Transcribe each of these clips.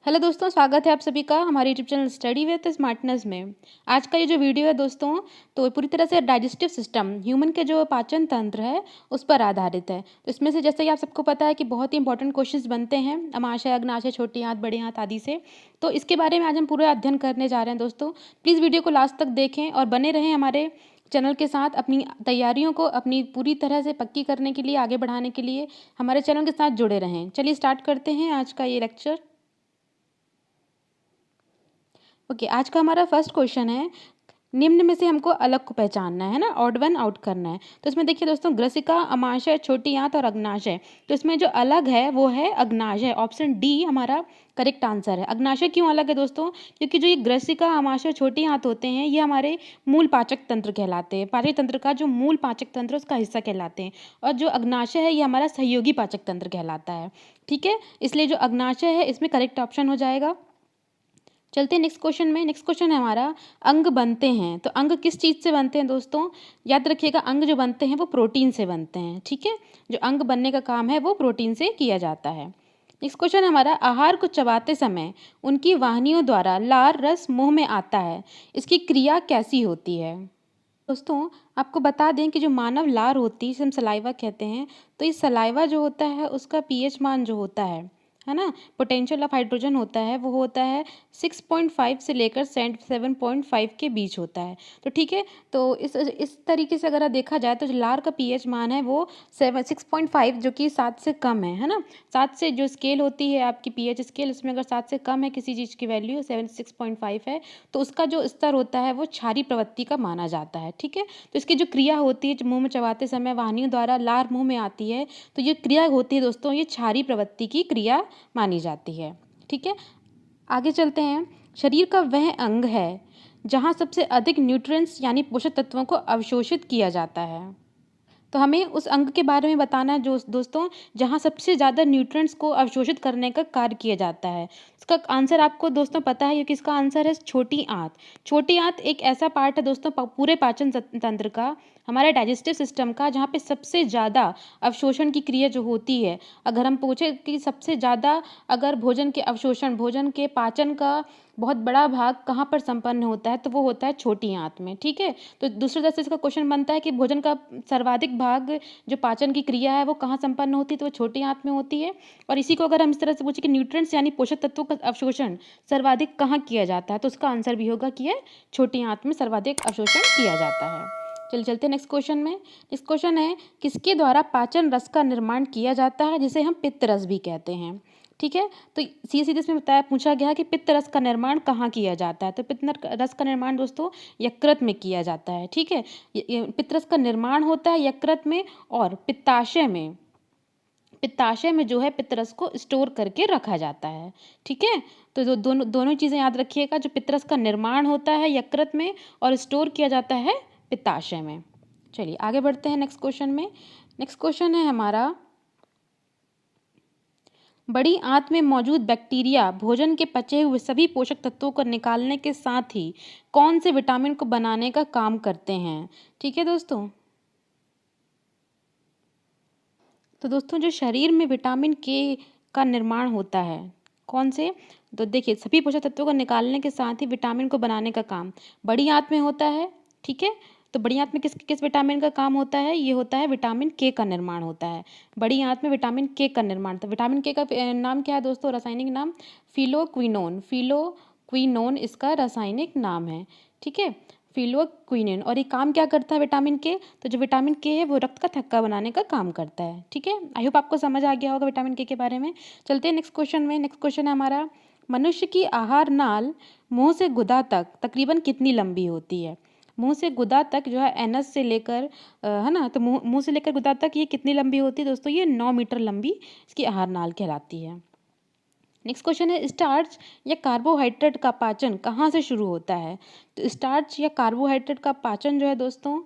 Hello दोस्तों, स्वागत है आप सभी का हमारे YouTube channel study with smartness में। आज का ये जो वीडियो है दोस्तों, तो पूरी तरह से डाइजेस्टिव सिस्टम, ह्यूमन के जो पाचन तंत्र है उस पर आधारित है। तो इसमें से जैसे कि आप सबको पता है कि बहुत ही इंपॉर्टेंट क्वेश्चंस बनते हैं अमाशय, अग्नाशय, छोटी आंत, बड़ी आंत आदि से। तो इसके बारे में आज हम पूरा अध्ययन करने जा रहे हैं दोस्तों। प्लीज़ वीडियो को लास्ट तक देखें और बने रहें हमारे चैनल के साथ। अपनी तैयारियों को अपनी पूरी तरह से पक्की करने के लिए, आगे बढ़ाने के लिए हमारे चैनल के साथ जुड़े रहें। चलिए स्टार्ट करते हैं आज का ये लेक्चर। ओके, आज का हमारा फर्स्ट क्वेश्चन है, निम्न में से हमको अलग को पहचानना है ना, ऑड वन आउट करना है। तो इसमें देखिए दोस्तों, ग्रसिका, अमाशय, छोटी आंत और अग्नाशय। तो इसमें जो अलग है वो है अग्नाशय। ऑप्शन डी हमारा करेक्ट आंसर है। अग्नाशय क्यों अलग है दोस्तों? क्योंकि जो ये ग्रसिका, अमाशय, छोटी आंत होते हैं ये हमारे मूल पाचक तंत्र कहलाते हैं। पाचक तंत्र का जो मूल पाचक तंत्र है उसका हिस्सा कहलाते हैं। और जो अग्नाशय है ये हमारा सहयोगी पाचक तंत्र कहलाता है। ठीक है, इसलिए जो अग्नाशय है इसमें करेक्ट ऑप्शन हो जाएगा। चलते हैं नेक्स्ट क्वेश्चन में। नेक्स्ट क्वेश्चन है हमारा, अंग बनते हैं। तो अंग किस चीज़ से बनते हैं दोस्तों? याद रखिएगा, अंग जो बनते हैं वो प्रोटीन से बनते हैं। ठीक है, जो अंग बनने का काम है वो प्रोटीन से किया जाता है। नेक्स्ट क्वेश्चन है हमारा, आहार को चबाते समय उनकी वाहिनियों द्वारा लार रस मुंह में आता है, इसकी क्रिया कैसी होती है? दोस्तों, आपको बता दें कि जो मानव लार होती है जिसे हम सलाइवा कहते हैं, तो ये सलाइवा जो होता है उसका पीएच मान जो होता है ना, पोटेंशियल ऑफ हाइड्रोजन होता है, वो होता है 6.5 से लेकर 7.5 के बीच होता है। तो ठीक है, तो इस तरीके से अगर देखा जाए तो जो लार का पीएच मान है वो 6.5, जो कि 7 से कम है ना। 7 से जो स्केल होती है आपकी पीएच स्केल, उसमें अगर 7 से कम है किसी चीज़ की वैल्यू, 6.5 है, तो उसका जो स्तर होता है वो क्षारीय प्रवृत्ति का माना जाता है। ठीक है, तो इसकी जो क्रिया होती है, जो मुंह में चबाते समय वाहिनियों द्वारा लार मुंह में आती है, तो ये क्रिया होती है दोस्तों, ये क्षारीय प्रवृत्ति की क्रिया मानी जाती है। ठीक है, आगे चलते हैं। शरीर का वह अंग है जहाँ सबसे अधिक न्यूट्रिएंट्स यानी पोषक तत्वों को अवशोषित किया जाता है। तो हमें उस अंग के बारे में बताना है जो दोस्तों, जहाँ सबसे ज़्यादा न्यूट्रिएंट्स को अवशोषित करने का कार्य किया जाता है। इसका आंसर आपको दोस्तों पता है, क्योंकि इसका आंसर है छोटी आंत। छोटी आंत एक ऐसा पार्ट है दोस्तों पूरे पाचन तंत्र का, हमारे डाइजेस्टिव सिस्टम का, जहाँ पे सबसे ज़्यादा अवशोषण की क्रिया जो होती है। अगर हम पूछे कि सबसे ज़्यादा अगर भोजन के अवशोषण, भोजन के पाचन का बहुत बड़ा भाग कहाँ पर संपन्न होता है, तो वो होता है छोटी आंत में। ठीक है, तो दूसरे तरह से इसका क्वेश्चन बनता है कि भोजन का सर्वाधिक भाग जो पाचन की क्रिया है वो कहाँ संपन्न होती है, तो वो छोटी आंत में होती है। और इसी को अगर हम इस तरह से पूछे कि न्यूट्रिएंट्स यानी पोषक तत्वों का अवशोषण सर्वाधिक कहाँ किया जाता है, तो उसका आंसर भी होगा कि छोटी आंत में सर्वाधिक अवशोषण किया जाता है। चलिए चलते हैं नेक्स्ट क्वेश्चन में। नेक्स्ट क्वेश्चन है, किसके द्वारा पाचन रस का निर्माण किया जाता है, जिसे हम पित्त रस भी कहते हैं। ठीक है, तो सीधे सीधे इसमें बताया, पूछा गया कि पित्त रस का निर्माण कहाँ किया जाता है। तो पित्त रस का निर्माण दोस्तों यकृत में किया जाता है। ठीक है, पित्त रस का निर्माण होता है यकृत में, और पित्ताशय में, पित्ताशय में जो है पित्त रस को स्टोर करके रखा जाता है। ठीक है, तो दोनों दोनों चीज़ें याद रखिएगा, जो पित्त रस का निर्माण होता है यकृत में और स्टोर किया जाता है पित्ताशय में। चलिए आगे बढ़ते हैं नेक्स्ट क्वेश्चन में। नेक्स्ट क्वेश्चन है हमारा, बड़ी आंत में मौजूद बैक्टीरिया भोजन के पचे हुए सभी पोषक तत्वों को निकालने के साथ ही कौन से विटामिन को बनाने का काम करते हैं? ठीक है दोस्तों, तो दोस्तों जो शरीर में विटामिन के का निर्माण होता है, कौन से? तो देखिए, सभी पोषक तत्वों को निकालने के साथ ही विटामिन को बनाने का काम बड़ी आंत में होता है। ठीक है, तो बड़ी आंत में किस किस विटामिन का काम होता है? ये होता है विटामिन के का निर्माण होता है। बड़ी आंत में विटामिन के का निर्माण। तो विटामिन के का नाम क्या है दोस्तों, रासायनिक नाम? फिलोक्विनोन। फिलोक्विनोन इसका रासायनिक नाम है। ठीक है, फिलोक्विनिन। और ये काम क्या करता है विटामिन के? तो जो विटामिन के है वो रक्त का थक्का बनाने का काम करता है। ठीक है, आई होप आपको समझ आ गया होगा विटामिन के बारे में। चलते हैं नेक्स्ट क्वेश्चन में। नेक्स्ट क्वेश्चन है हमारा, मनुष्य की आहार नाल मुंह से गुदा तक तकरीबन कितनी लंबी होती है? मुंह से गुदा तक जो है एनस से लेकर है ना, तो मुंह से लेकर गुदा तक ये कितनी लंबी होती है दोस्तों? ये 9 मीटर लंबी इसकी आहार नाल कहलाती है। नेक्स्ट क्वेश्चन है, स्टार्च या कार्बोहाइड्रेट का पाचन कहाँ से शुरू होता है? तो स्टार्च या कार्बोहाइड्रेट का पाचन जो है दोस्तों,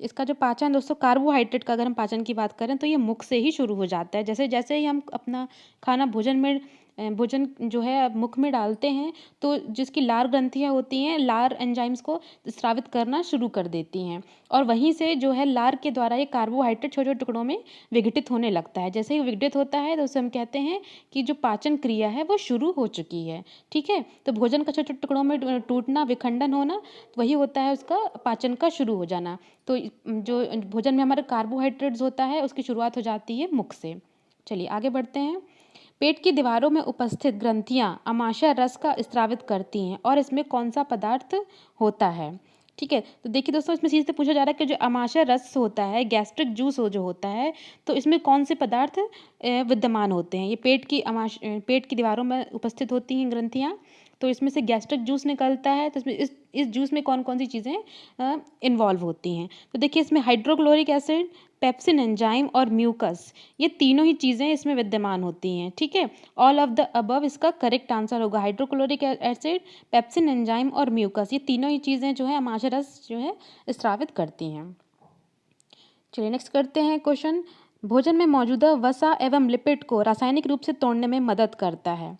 इसका जो पाचन दोस्तों, कार्बोहाइड्रेट का अगर हम पाचन की बात करें तो ये मुख से ही शुरू हो जाता है। जैसे जैसे ही हम अपना खाना भोजन में भोजन जो है मुख में डालते हैं तो जिसकी लार ग्रंथियाँ होती हैं, लार एंजाइम्स को स्रावित करना शुरू कर देती हैं और वहीं से जो है लार के द्वारा ये कार्बोहाइड्रेट छोटे-छोटे टुकड़ों में विघटित होने लगता है। जैसे ही विघटित होता है तो उसे हम कहते हैं कि जो पाचन क्रिया है वो शुरू हो चुकी है। ठीक है? तो भोजन का छोटे-छोटे टुकड़ों में टूटना, विखंडन होना, वही होता है उसका पाचन का शुरू हो जाना। तो जो भोजन में हमारे कार्बोहाइड्रेट्स होता है उसकी शुरुआत हो जाती है मुख से। चलिए आगे बढ़ते हैं। पेट की दीवारों में उपस्थित ग्रंथियां आमाशय रस का स्रावित करती हैं और इसमें कौन सा पदार्थ होता है? ठीक है, तो देखिए दोस्तों, इसमें सीधे पूछा जा रहा है कि जो आमाशय रस होता है, गैस्ट्रिक जूस हो जो होता है, तो इसमें कौन से पदार्थ विद्यमान होते हैं? ये पेट की दीवारों में उपस्थित होती हैं ग्रंथियां, तो इसमें से गैस्ट्रिक जूस निकलता है। तो इसमें इस जूस में कौन कौन सी चीज़ें इन्वॉल्व होती हैं? तो देखिए इसमें हाइड्रोक्लोरिक एसिड, पेप्सिन एंजाइम और म्यूकस, ये तीनों ही चीज़ें इसमें विद्यमान होती हैं। ठीक है, ऑल ऑफ द अबव इसका करेक्ट आंसर होगा। हाइड्रोक्लोरिक एसिड, पेप्सिन एंजाइम और म्यूकस, ये तीनों ही चीज़ें जो है आमाशय रस जो है स्रावित करती हैं। चलिए नेक्स्ट करते हैं क्वेश्चन। भोजन में मौजूदा वसा एवं लिपिड को रासायनिक रूप से तोड़ने में मदद करता है।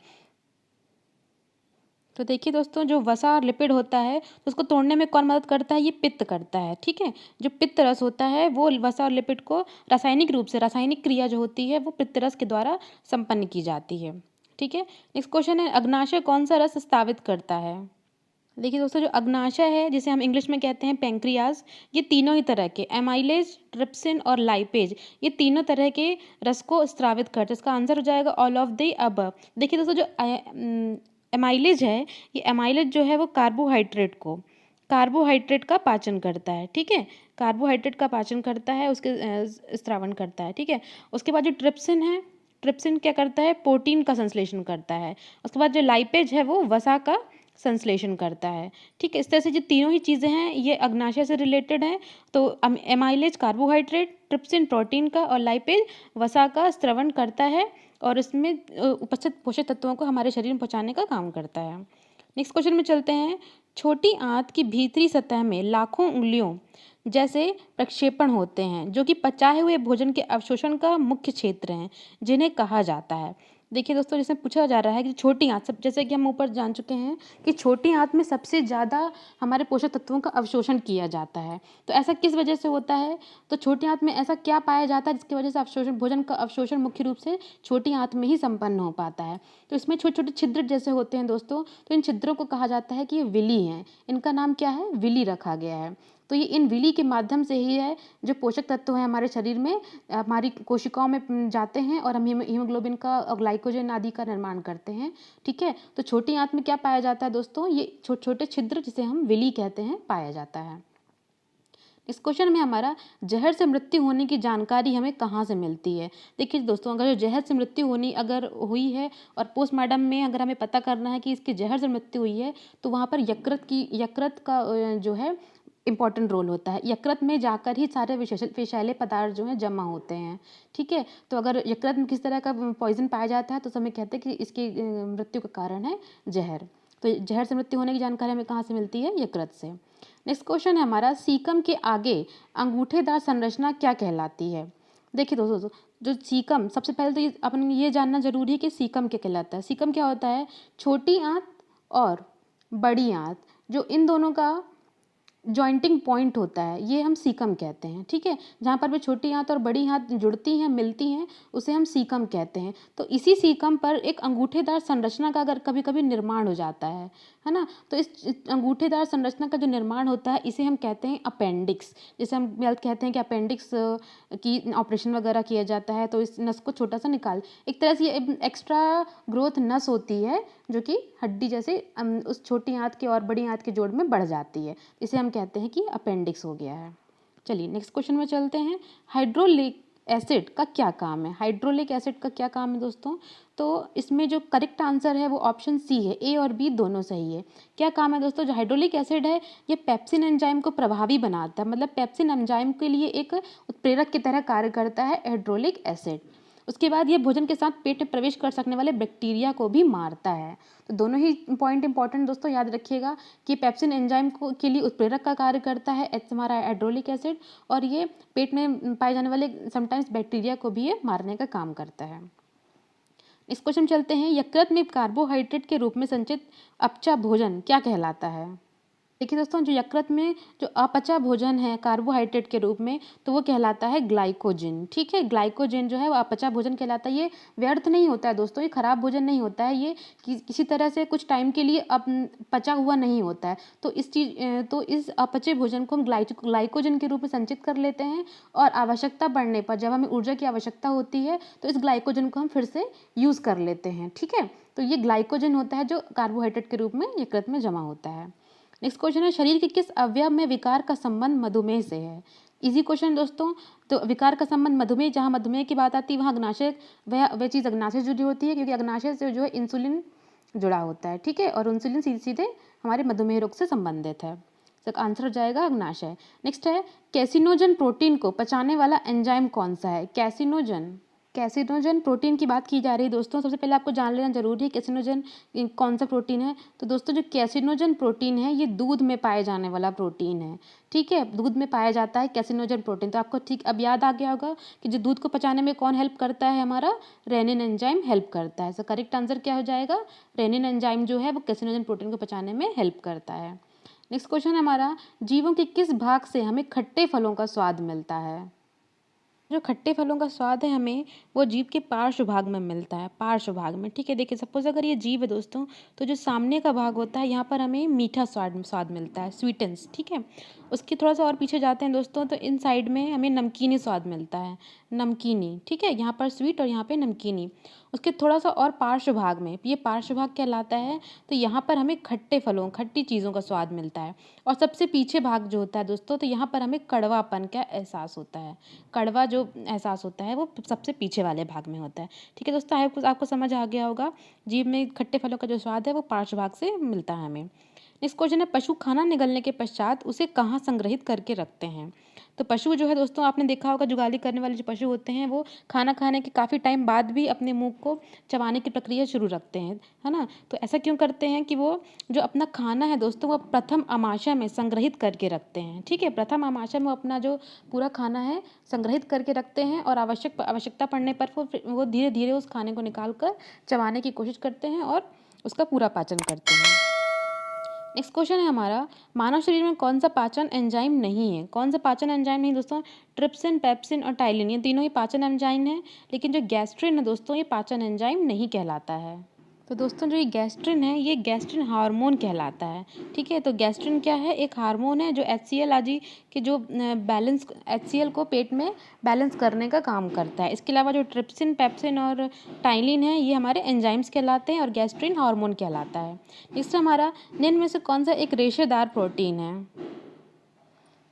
तो देखिए दोस्तों, जो वसा और लिपिड होता है तो उसको तोड़ने में कौन मदद करता है? ये पित्त करता है। ठीक है, जो पित्त रस होता है वो वसा और लिपिड को रासायनिक रूप से, रासायनिक क्रिया जो होती है वो पित्त रस के द्वारा संपन्न की जाती है। ठीक है, नेक्स्ट क्वेश्चन है, अग्नाशय कौन सा रस स्रावित करता है? देखिए दोस्तों, जो अग्नाशय है जिसे हम इंग्लिश में कहते हैं पैंक्रियाज, ये तीनों ही तरह के एमाइलेज, ट्रिप्सिन और लाइपेज, ये तीनों तरह के रस को स्रावित करते हैं। इसका आंसर हो जाएगा ऑल ऑफ द अबव। देखिए दोस्तों, जो एमाइलेज है, ये एमाइलेज जो है वो कार्बोहाइड्रेट का पाचन करता है। ठीक है, कार्बोहाइड्रेट का पाचन करता है, उसके स्रावण करता है। ठीक है, उसके बाद जो ट्रिप्सिन है, ट्रिप्सिन क्या करता है? प्रोटीन का संश्लेषण करता है। उसके बाद जो लाइपेज है वो वसा का संश्लेषण करता है। ठीक है, इस तरह से जो तीनों ही चीज़ें हैं ये अग्नाशय से रिलेटेड हैं। तो एमाइलेज कार्बोहाइड्रेट, ट्रिप्सिन प्रोटीन का और लाइपेज वसा का स्रवण करता है और इसमें उपस्थित पोषक तत्वों को हमारे शरीर में पहुंचाने का काम करता है। नेक्स्ट क्वेश्चन में चलते हैं। छोटी आंत की भीतरी सतह में लाखों उंगलियों जैसे प्रक्षेपण होते हैं जो कि पचाए हुए भोजन के अवशोषण का मुख्य क्षेत्र हैं, जिन्हें कहा जाता है। देखिए दोस्तों, जिसमें पूछा जा रहा है कि छोटी आंत, सब जैसे कि हम ऊपर जान चुके हैं कि छोटी आंत में सबसे ज़्यादा हमारे पोषक तत्वों का अवशोषण किया जाता है। तो ऐसा किस वजह से होता है? तो छोटी आंत में ऐसा क्या पाया जाता है जिसकी वजह से अवशोषण, भोजन का अवशोषण मुख्य रूप से छोटी आंत में ही संपन्न हो पाता है? तो इसमें छोटे छोटे छिद्र जैसे होते हैं दोस्तों, तो इन छिद्रों को कहा जाता है कि ये विली हैं। इनका नाम क्या है? विली रखा गया है। तो ये इन विली के माध्यम से ही है जो पोषक तत्व हैं हमारे शरीर में, हमारी कोशिकाओं में जाते हैं और हम हीमोग्लोबिन का और ग्लाइकोजन आदि का निर्माण करते हैं। ठीक है, तो छोटी आंत में क्या पाया जाता है दोस्तों? ये छोटे छोटे छिद्र जिसे हम विली कहते हैं पाया जाता है। इस क्वेश्चन में हमारा जहर से मृत्यु होने की जानकारी हमें कहाँ से मिलती है? देखिए दोस्तों, अगर जो जहर से मृत्यु होनी अगर हुई है और पोस्टमार्टम में अगर हमें पता करना है कि इसकी जहर से मृत्यु हुई है, तो वहाँ पर यकृत का जो है इम्पॉर्टेंट रोल होता है। यकृत में जाकर ही सारे विषैले पदार्थ जो हैं जमा होते हैं। ठीक है, तो अगर यकृत में किस तरह का पॉइजन पाया जाता है तो हमें कहते हैं कि इसकी मृत्यु का कारण है जहर। तो जहर से मृत्यु होने की जानकारी हमें कहाँ से मिलती है? यकृत से। नेक्स्ट क्वेश्चन है हमारा, सीकम के आगे अंगूठेदार संरचना क्या कहलाती है? देखिए दोस्तों, जो सीकम, सबसे पहले तो ये अपन ये जानना जरूरी है कि सीकम क्या कहलाता है। सीकम क्या होता है? छोटी आंत और बड़ी आंत, जो इन दोनों का जॉइंटिंग पॉइंट होता है, ये हम सीकम कहते हैं। ठीक है, जहाँ पर भी छोटी आंत और बड़ी आंत जुड़ती हैं, मिलती हैं, उसे हम सीकम कहते हैं। तो इसी सीकम पर एक अंगूठेदार संरचना का अगर कभी कभी निर्माण हो जाता है ना, तो इस अंगूठेदार संरचना का जो निर्माण होता है इसे हम कहते हैं अपेंडिक्स। जैसे हम कहते हैं कि अपेंडिक्स की ऑपरेशन वगैरह किया जाता है तो इस नस को छोटा सा निकाल, एक तरह से ये एक्स्ट्रा ग्रोथ नस होती है जो कि हड्डी जैसे उस छोटी आंत के और बड़ी आंत के जोड़ में बढ़ जाती है। इसे हम कहते हैं कि अपेंडिक्स हो गया है। चलिए नेक्स्ट क्वेश्चन में चलते हैं। हाइड्रोलिक एसिड का क्या काम है? हाइड्रोलिक एसिड का क्या काम है दोस्तों? तो इसमें जो करेक्ट आंसर है वो ऑप्शन सी है, ए और बी दोनों सही है। क्या काम है दोस्तों? जो हाइड्रोलिक एसिड है ये पेप्सिन एंजाइम को प्रभावी बनाता है, मतलब पेप्सिन एंजाइम के लिए एक उत्प्रेरक की तरह कार्य करता है हाइड्रोलिक एसिड। उसके बाद ये भोजन के साथ पेट में प्रवेश कर सकने वाले बैक्टीरिया को भी मारता है। तो दोनों ही पॉइंट इंपॉर्टेंट दोस्तों, याद रखिएगा कि पेप्सिन एंजाइम को के लिए उत्प्रेरक का कार्य करता है हमारा हाइड्रोलिक एसिड, और ये पेट में पाए जाने वाले समटाइम्स बैक्टीरिया को भी ये मारने का काम करता है। इस क्वेश्चन चलते हैं, यकृत में कार्बोहाइड्रेट के रूप में संचित अपचा भोजन क्या कहलाता है? देखिए दोस्तों, जो यकृत में जो अपचा भोजन है कार्बोहाइड्रेट के रूप में, तो वो कहलाता है ग्लाइकोजन। ठीक है, ग्लाइकोजन जो है वो अपचा भोजन कहलाता है। ये व्यर्थ नहीं होता है दोस्तों, ये खराब भोजन नहीं होता है, ये किसी तरह से कुछ टाइम के लिए पचा हुआ नहीं होता है। तो इस अपचे भोजन को हम ग्लाइकोजन के रूप में संचित कर लेते हैं, और आवश्यकता पड़ने पर जब हमें ऊर्जा की आवश्यकता होती है तो इस ग्लाइकोजन को हम फिर से यूज़ कर लेते हैं। ठीक है, तो ये ग्लाइकोजन होता है जो कार्बोहाइड्रेट के रूप में यकृत में जमा होता है। नेक्स्ट क्वेश्चन है, शरीर के किस अवयव में विकार का संबंध मधुमेह से है? इजी क्वेश्चन दोस्तों। तो विकार का संबंध मधुमेह, जहाँ मधुमेह की बात आती है वहाँ अग्नाशय, वह चीज़ अग्नाशय से जुड़ी होती है, क्योंकि अग्नाशय से जो है इंसुलिन जुड़ा होता है। ठीक है, और इंसुलिन सीधे सीधे हमारे मधुमेह रोग से संबंधित है। तो आंसर हो जाएगा अग्नाशय। नेक्स्ट है, कैसिनोजन प्रोटीन को पचाने वाला एंजाइम कौन सा है? कैसिनोजन प्रोटीन की बात की जा रही है दोस्तों। सबसे पहले आपको जान लेना जरूरी है कैसिनोजन कौन सा प्रोटीन है। तो दोस्तों, जो कैसिनोजन प्रोटीन है ये दूध में पाए जाने वाला प्रोटीन है। ठीक है, दूध में पाया जाता है कैसिनोजन प्रोटीन। तो आपको ठीक अब याद आ गया होगा कि जो दूध को पचाने में कौन हेल्प करता है, हमारा रेनिन एंजाइम हेल्प करता है। तो करेक्ट आंसर क्या हो जाएगा? रेनिन एंजाइम जो है वो कैसिनोजन प्रोटीन को पचाने में हेल्प करता है। नेक्स्ट क्वेश्चन है हमारा, जीवों के किस भाग से हमें खट्टे फलों का स्वाद मिलता है? जो खट्टे फलों का स्वाद है हमें वो जीभ के पार्श्व भाग में मिलता है, पार्श्व भाग में। ठीक है, देखिए सपोज अगर ये जीभ है दोस्तों, तो जो सामने का भाग होता है यहाँ पर हमें मीठा स्वाद मिलता है, स्वीटेंस। ठीक है, उसके थोड़ा सा और पीछे जाते हैं दोस्तों, तो इन साइड में हमें नमकीनी स्वाद मिलता है, नमकीनी। ठीक है, यहाँ पर स्वीट और यहाँ पे नमकीनी। उसके थोड़ा सा और पार्श्व भाग में, ये पार्श्व भाग कहलाता है, तो यहाँ पर हमें खट्टे फलों, खट्टी चीज़ों का स्वाद मिलता है। और सबसे पीछे भाग जो होता है दोस्तों, तो यहाँ पर हमें कड़वापन का एहसास होता है। कड़वा जो एहसास होता है वो सबसे पीछे वाले भाग में होता है। ठीक है दोस्तों, आपको समझ आ गया होगा, जीभ में खट्टे फलों का जो स्वाद है वो पार्श्व भाग से मिलता है हमें। नेक्स्ट क्वेश्चन है, पशु खाना निगलने के पश्चात उसे कहाँ संग्रहित करके रखते हैं? तो पशु जो है दोस्तों, आपने देखा होगा जुगाली करने वाले जो पशु होते हैं वो खाना खाने के काफ़ी टाइम बाद भी अपने मुंह को चबाने की प्रक्रिया शुरू रखते हैं, है ना। तो ऐसा क्यों करते हैं कि वो जो अपना खाना है दोस्तों वो प्रथम आमाशय में संग्रहित करके रखते हैं। ठीक है, प्रथम आमाशय में वो अपना जो पूरा खाना है संग्रहित करके रखते हैं, और आवश्यकता पड़ने पर वो धीरे धीरे उस खाने को निकाल कर चबाने की कोशिश करते हैं और उसका पूरा पाचन करते हैं। नेक्स्ट क्वेश्चन है हमारा, मानव शरीर में कौन सा पाचन एंजाइम नहीं है? कौन सा पाचन एंजाइम नहीं दोस्तों? ट्रिप्सिन, पेप्सिन और टाइलिन, ये तीनों ही पाचन एंजाइम है, लेकिन जो गैस्ट्रिन है दोस्तों ये पाचन एंजाइम नहीं कहलाता है। तो दोस्तों, जो ये गैस्ट्रिन है ये गैस्ट्रिन हार्मोन कहलाता है। ठीक है, तो गैस्ट्रिन क्या है? एक हार्मोन है जो HCl आदि के जो बैलेंस, HCl को पेट में बैलेंस करने का काम करता है। इसके अलावा जो ट्रिप्सिन, पेप्सिन और टाइलिन है ये हमारे एंजाइम्स कहलाते हैं, और गैस्ट्रिन हार्मोन कहलाता है। नेक्स्ट हमारा, निम्न में से कौन सा एक रेशेदार प्रोटीन है?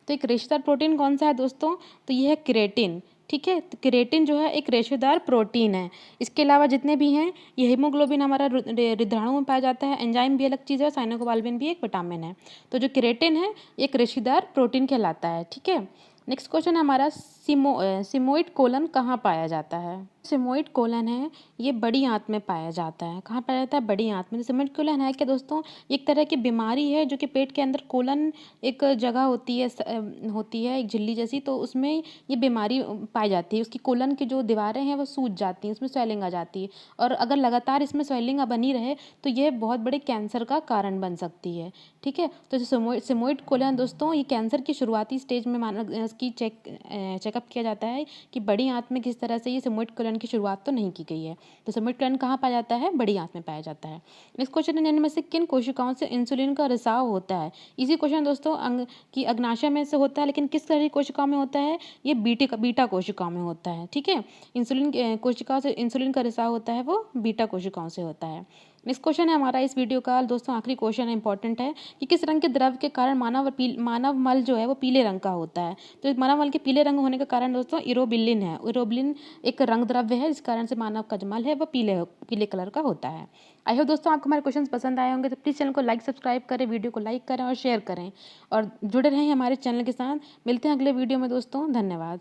तो एक रेशेदार प्रोटीन कौन सा है दोस्तों? तो ये है केराटिन। ठीक है, तो केराटिन जो है एक रेशेदार प्रोटीन है। इसके अलावा जितने भी हैं, ये हीमोग्लोबिन हमारा हृदयाणु में पाया जाता है, एंजाइम भी अलग चीज़ है, साइनोकोबाल्बिन भी एक विटामिन है। तो जो केराटिन है एक रेशेदार प्रोटीन कहलाता है। ठीक है, नेक्स्ट क्वेश्चन हमारा, सिमोइड कोलन कहाँ पाया जाता है? सिमोइड कोलन है ये बड़ी आंत में पाया जाता है। कहाँ पाया जाता है? बड़ी आंत में। सिमोइड कोलन है क्या दोस्तों? एक तरह की बीमारी है जो कि पेट के अंदर कोलन एक जगह होती है एक झिल्ली जैसी, तो उसमें ये बीमारी पाई जाती है। उसकी कोलन की जो दीवारें हैं वो सूज जाती हैं, उसमें स्वेलिंग आ जाती है, और अगर लगातार इसमें स्वेलिंग बनी रहे तो ये बहुत बड़े कैंसर का कारण बन सकती है। ठीक है, तो जो सिमोइड कोलन दोस्तों ये कैंसर की शुरुआती स्टेज में इसकी चेकअप किया जाता है कि बड़ी आंत में किस तरह से ये सिमोइड कोलन की शुरुआत तो नहीं की गई है। तो सिमोइड कोलन कहाँ पाया जाता है? बड़ी आंत में पाया जाता है। नेक्स्ट क्वेश्चन है, निम्न में से किन कोशिकाओं से इंसुलिन का रिसाव होता है? इसी क्वेश्चन दोस्तों की अग्नाशय में से होता है, लेकिन किस तरह की कोशिकाओं में होता है? ये बीटा कोशिकाओं में होता है। ठीक है, इंसुलिन कोशिकाओं से इंसुलिन का रिसाव होता है वो बीटा कोशिकाओं से होता है। नेक्स्ट क्वेश्चन है हमारा इस वीडियो का दोस्तों, आखिरी क्वेश्चन है, इंपॉर्टेंट है कि किस रंग के द्रव के कारण मानव मल जो है वो पीले रंग का होता है? तो मानव मल के पीले रंग होने का कारण दोस्तों इरोबिलिन है। इरोबिलिन एक रंग द्रव्य है, इस कारण से मानव का जो मल है वो पीले कलर का होता है। आई होप दोस्तों आपको हमारे क्वेश्चन पसंद आए होंगे, तो प्लीज़ चैनल को लाइक, सब्सक्राइब करें, वीडियो को लाइक करें और शेयर करें, और जुड़े रहें हमारे चैनल के साथ। मिलते हैं अगले वीडियो में दोस्तों, धन्यवाद।